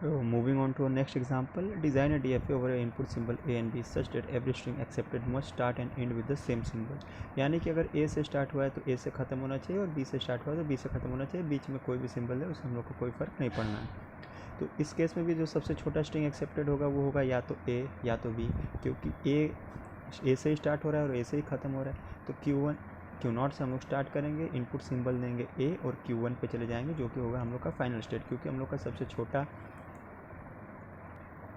Moving on to our next example, design a DFA over an input symbol A and B such that every string accepted must start and end with the same symbol. यानी कि अगर A से start हुआ है तो A से ख़त्म होना चाहिए और B से स्टार्ट हुआ है तो B से ख़त्म होना चाहिए, बीच में कोई भी सिंबल है उससे हम लोग को कोई फ़र्क नहीं पड़ना है। तो इस केस में भी जो सबसे छोटा स्ट्रिंग एक्सेप्टेड होगा वो होगा या तो A या तो B, क्योंकि A से ही स्टार्ट हो रहा है और A से ही ख़त्म हो रहा है। तो Q0 से हम लोग स्टार्ट करेंगे, इनपुट सिंबल देंगे A और Q1 पे चले जाएंगे, जो कि होगा हम लोग का फाइनल स्टेट, क्योंकि हम लोग का सबसे छोटा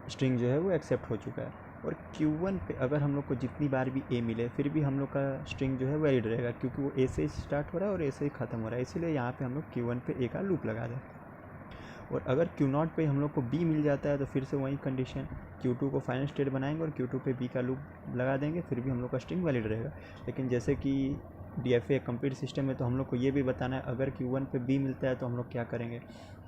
स्ट्रिंग जो है वो एक्सेप्ट हो चुका है। और Q1 पे अगर हम लोग को जितनी बार भी A मिले फिर भी हम लोग का स्ट्रिंग जो है वैलिड रहेगा, क्योंकि वो A से ही स्टार्ट हो रहा है और A से ही ख़त्म हो रहा है, इसीलिए यहाँ पे हम लोग Q1 पे A का लूप लगा दें। और अगर Q0 पे हम लोग को B मिल जाता है तो फिर से वही कंडीशन, Q2 को फाइनल स्टेट बनाएंगे और Q2 पे B का लूप लगा देंगे, फिर भी हम लोग का स्ट्रिंग वैलिड रहेगा। लेकिन जैसे कि DFA कंप्लीट सिस्टम है तो हम लोग को ये भी बताना है, अगर Q1 पे B मिलता है तो हम लोग क्या करेंगे।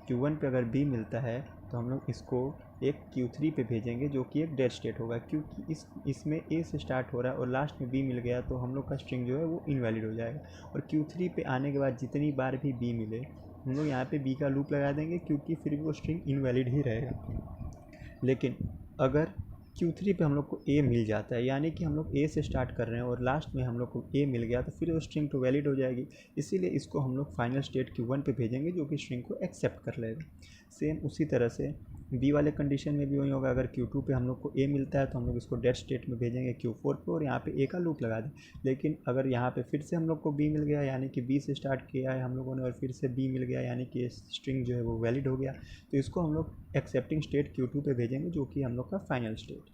Q1 पे अगर B मिलता है तो हम लोग इसको एक Q3 पे भेजेंगे, जो कि एक डेड स्टेट होगा, क्योंकि इसमें A से स्टार्ट हो रहा है और लास्ट में B मिल गया तो हम लोग का स्ट्रिंग जो है वो इनवैलिड हो जाएगा। और Q3 पे आने के बाद जितनी बार भी B मिले हम लोग यहाँ पे B का लूप लगा देंगे, क्योंकि फिर भी वो स्ट्रिंग इनवैलिड ही रहेगा। लेकिन अगर Q3 पे हम लोग को A मिल जाता है, यानी कि हम लोग A से स्टार्ट कर रहे हैं और लास्ट में हम लोग को A मिल गया, तो फिर वो स्ट्रिंग तो वैलिड हो जाएगी, इसीलिए इसको हम लोग फाइनल स्टेट Q1 पे भेजेंगे, जो कि स्ट्रिंग को एक्सेप्ट कर लेगा। सेम उसी तरह से B वाले कंडीशन में भी वही होगा, अगर Q2 पे हम लोग को A मिलता है तो हम लोग इसको डेड स्टेट में भेजेंगे Q4 पे और यहाँ पे A का लूप लगा दें। लेकिन अगर यहाँ पे फिर से हम लोग को B मिल गया, यानी कि B से स्टार्ट किया है हम लोगों ने और फिर से B मिल गया, यानी कि स्ट्रिंग जो है वो वैलिड हो गया, तो इसको हम लोग एक्सेप्टिंग स्टेट Q2 पे भेजेंगे, जो कि हम लोग का फाइनल स्टेट।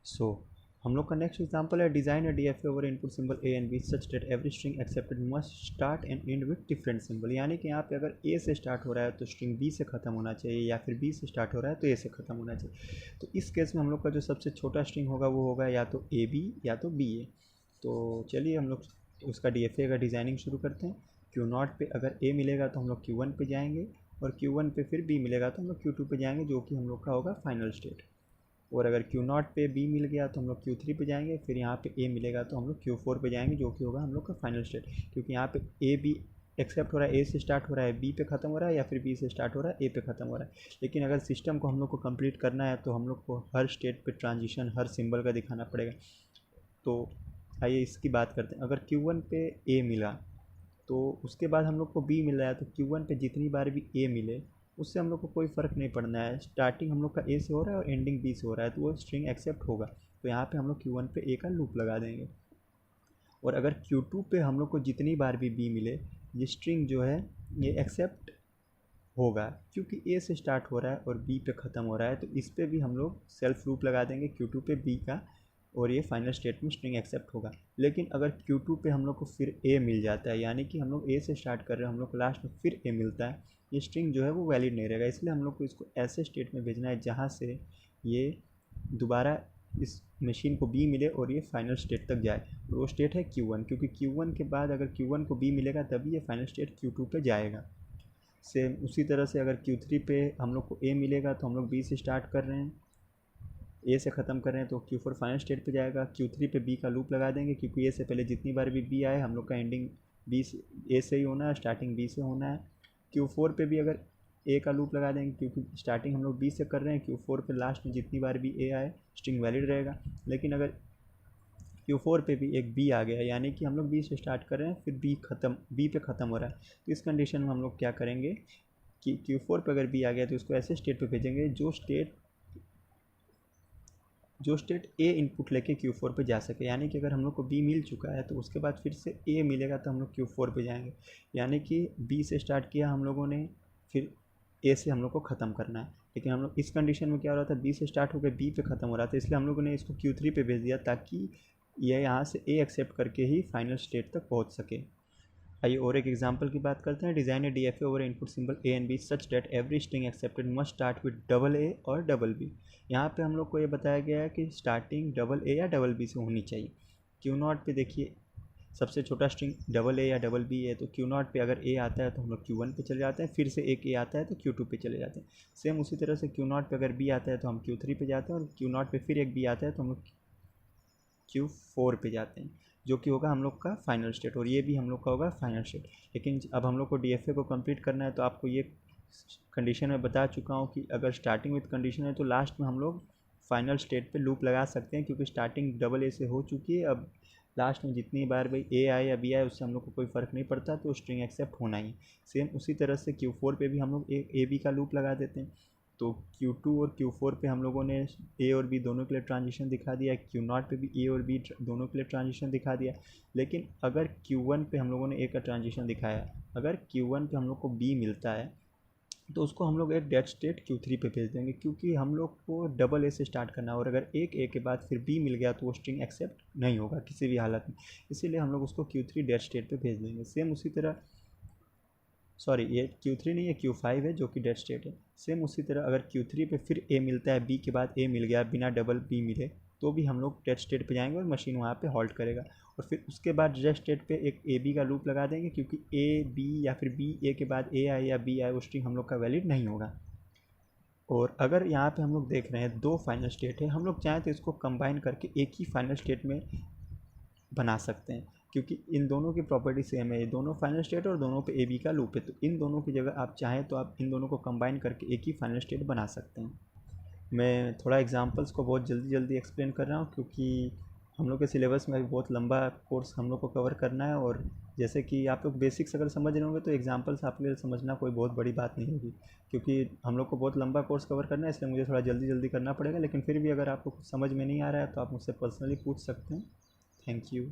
सो हम लोग का नेक्स्ट एग्जांपल है, design a DFA over input symbol A and B such that every string accepted must start and and with different symbol. यानी कि यहाँ पे अगर A से स्टार्ट हो रहा है तो स्ट्रिंग B से ख़त्म होना चाहिए, या फिर B से स्टार्ट हो रहा है तो A से ख़त्म होना चाहिए। तो इस केस में हम लोग का जो सबसे छोटा स्ट्रिंग होगा वो होगा या तो AB या तो BA। तो चलिए हम लोग उसका DFA का डिज़ाइनिंग शुरू करते हैं। Q0 पे अगर A मिलेगा तो हम लोग Q1 पे जाएंगे, और Q1 पे फिर B मिलेगा तो हम लोग Q2 पे जाएंगे, जो कि हम लोग का होगा फाइनल स्टेट। और अगर Q0 पे B मिल गया तो हम लोग Q3 पे जाएंगे, फिर यहाँ पे A मिलेगा तो हम लोग Q4 पे जाएंगे, जो कि होगा हम लोग का फाइनल स्टेट, क्योंकि यहाँ पे A B एक्सेप्ट हो रहा है, A से स्टार्ट हो रहा है B पे ख़त्म हो रहा है, या फिर B से स्टार्ट हो रहा है A पे ख़त्म हो रहा है। लेकिन अगर सिस्टम को हम लोग को कंप्लीट करना है तो हम लोग को हर स्टेट पे ट्रांजिशन हर सिंबल का दिखाना पड़ेगा। तो आइए इसकी बात करते हैं। अगर Q1 पे A मिला तो उसके बाद हम लोग को B मिल रहा है, तो Q1 पे जितनी बार भी A मिले उससे हम लोग को कोई फ़र्क नहीं पड़ना है, स्टार्टिंग हम लोग का A से हो रहा है और एंडिंग B से हो रहा है, तो वो स्ट्रिंग एक्सेप्ट होगा। तो यहाँ पे हम लोग Q1 पे A का लूप लगा देंगे। और अगर Q2 पे हम लोग को जितनी बार भी B मिले, ये स्ट्रिंग जो है ये एक्सेप्ट होगा, क्योंकि A से स्टार्ट हो रहा है और B पे ख़त्म हो रहा है, तो इस पर भी हम लोग सेल्फ लूप लगा देंगे Q2 पे B का, और ये फाइनल स्टेट में स्ट्रिंग एक्सेप्ट होगा। लेकिन अगर Q2 पे हम लोग को फिर A मिल जाता है, यानी कि हम लोग A से स्टार्ट कर रहे हैं, हम लोग को लास्ट में फिर A मिलता है, ये स्ट्रिंग जो है वो वैलिड नहीं रहेगा, इसलिए हम लोग को इसको ऐसे स्टेट में भेजना है जहाँ से ये दोबारा इस मशीन को B मिले और ये फाइनल स्टेट तक जाए। तो वो स्टेट है Q1, क्योंकि Q1 के बाद अगर Q1 को B मिलेगा तभी ये फाइनल स्टेट Q2 पे जाएगा। सेम उसी तरह से अगर Q3 पे हम लोग को A मिलेगा तो हम लोग B से स्टार्ट कर रहे हैं, A से ख़त्म कर रहे हैं, तो Q4 फाइनल स्टेट पे जाएगा। Q3 पे B का लूप लगा देंगे, क्योंकि A से पहले जितनी बार भी B आए हम लोग का एंडिंग B से A से ही होना है, स्टार्टिंग B से होना है। Q4 पे भी अगर A का लूप लगा देंगे, क्योंकि स्टार्टिंग हम लोग B से कर रहे हैं, Q4 पे लास्ट में जितनी बार भी A आए स्ट्रिंग वैलिड रहेगा। लेकिन अगर Q4 पे भी एक B आ गया, यानी कि हम लोग B से स्टार्ट कर रहे हैं फिर B पे ख़त्म हो रहा है, तो इस कंडीशन में हम लोग क्या करेंगे कि Q4 पे अगर B आ गया तो इसको ऐसे स्टेट पे भेजेंगे जो स्टेट A इनपुट लेके Q4 पे जा सके। यानी कि अगर हम लोग को B मिल चुका है तो उसके बाद फिर से A मिलेगा तो हम लोग Q4 पे जाएंगे, यानी कि B से स्टार्ट किया हम लोगों ने, फिर A से हम लोग को ख़त्म करना है। लेकिन हम लोग इस कंडीशन में क्या हो रहा था, B से स्टार्ट होकर B पे ख़त्म हो रहा था, इसलिए हम लोगों ने इसको Q3 पे भेज दिया, ताकि यह यहाँ से A एक्सेप्ट करके ही फाइनल स्टेट तक पहुँच सके। आइए और एक एग्जांपल की बात करते हैं, design a DFA over input symbol A and B such that every string accepted must start with double A और डबल B। यहाँ पे हम लोग को ये बताया गया है कि स्टार्टिंग डबल A या डबल B से होनी चाहिए। Q0 पे देखिए सबसे छोटा स्ट्रिंग डबल A या डबल B है, तो Q0 पे अगर A आता है तो हम लोग Q1 पे चले जाते हैं, फिर से एक A आता है तो Q2 पे चले जाते हैं। सेम उसी तरह से Q0 पे अगर B आता है तो हम Q3 पे जाते हैं, और Q0 पे फिर एक B आता है तो हम लोग Q4 पे जाते हैं, जो कि होगा हम लोग का फाइनल स्टेट, और ये भी हम लोग का होगा फाइनल स्टेट। लेकिन अब हम लोग को DFA को कंप्लीट करना है, तो आपको ये कंडीशन में बता चुका हूँ कि अगर स्टार्टिंग विथ कंडीशन है तो लास्ट में हम लोग फाइनल स्टेट पे लूप लगा सकते हैं, क्योंकि स्टार्टिंग डबल ए से हो चुकी है। अब लास्ट में जितनी बार भाई ए आए या बी आए उससे हम लोग को कोई फ़र्क नहीं पड़ता, तो स्ट्रिंग एक्सेप्ट होना ही। सेम उसी तरह से Q4 पे भी हम लोग एक ए बी का लूप लगा देते हैं। तो Q2 और Q4 पे हम लोगों ने ए और बी दोनों के लिए ट्रांजिशन दिखा दिया, Q0 पे भी ए और बी दोनों के लिए ट्रांजिशन दिखा दिया। लेकिन अगर Q1 पे हम लोगों ने ए का ट्रांजिशन दिखाया, अगर Q1 पे हम लोग को बी मिलता है तो उसको हम लोग एक डेड स्टेट Q3 पे भेज देंगे, क्योंकि हम लोग को डबल ए से स्टार्ट करना है, और अगर एक ए के बाद फिर बी मिल गया तो वो स्ट्रिंग एक्सेप्ट नहीं होगा किसी भी हालत में। इसीलिए हम लोग उसको Q3 डेड स्टेट पे भेज देंगे। सेम उसी तरह, सॉरी ये Q3 नहीं है, Q5 है जो कि डेड स्टेट है। सेम उसी तरह अगर Q3 पे फिर ए मिलता है, बी के बाद ए मिल गया बिना डबल बी मिले, तो भी हम लोग डेड स्टेट पे जाएंगे और मशीन वहाँ पे हॉल्ट करेगा। और फिर उसके बाद डेड स्टेट पे एक ए बी का लूप लगा देंगे, क्योंकि ए बी या फिर बी ए के बाद ए आए या बी आए वो स्ट्रिंग हम लोग का वैलिड नहीं होगा। और अगर यहाँ पे हम लोग देख रहे हैं दो फाइनल स्टेट है, हम लोग चाहें तो इसको कंबाइन करके एक ही फाइनल स्टेट में बना सकते हैं, क्योंकि इन दोनों की प्रॉपर्टी सेम है। ये दोनों फाइनल स्टेट और दोनों पे ए बी का लूप है, तो इन दोनों की जगह आप चाहें तो आप इन दोनों को कंबाइन करके एक ही फाइनल स्टेट बना सकते हैं। मैं थोड़ा एग्जांपल्स को बहुत जल्दी जल्दी एक्सप्लेन कर रहा हूँ, क्योंकि हम लोग के सिलेबस में बहुत लंबा कोर्स हम लोग को कवर करना है। और जैसे कि आप लोग बेसिक्स अगर समझ रहे होंगे तो एग्जांपल्स आपके लिए समझना कोई बहुत बड़ी बात नहीं होगी, क्योंकि हम लोग को बहुत लंबा कोर्स कवर करना है, इसलिए मुझे थोड़ा जल्दी जल्दी करना पड़ेगा। लेकिन फिर भी अगर आपको कुछ समझ में नहीं आ रहा है तो आप मुझसे पर्सनली पूछ सकते हैं। Thank you.